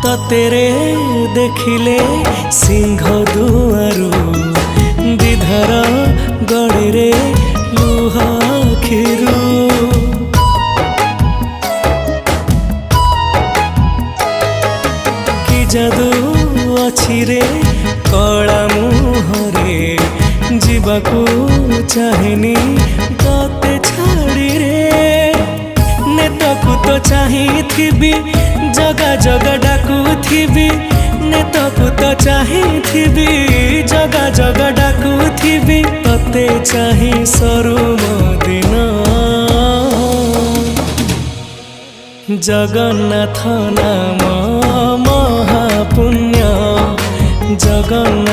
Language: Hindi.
ततेरे देखिले सिंह दुआरू विधर गड़े रे लुह खिरू कि जादू अछि रे कला मुहरे जीवाकू चाहेनी तते छाड़ी रे नेतकू तो चाहिथिबी जगा जगा डाकुथिबी नेतकू तो चाहिथिबी जगा जगा डाकुथिबी तते चाहि सरू दिन जगन्नाथ नाम महापुण्य जगन्नाथ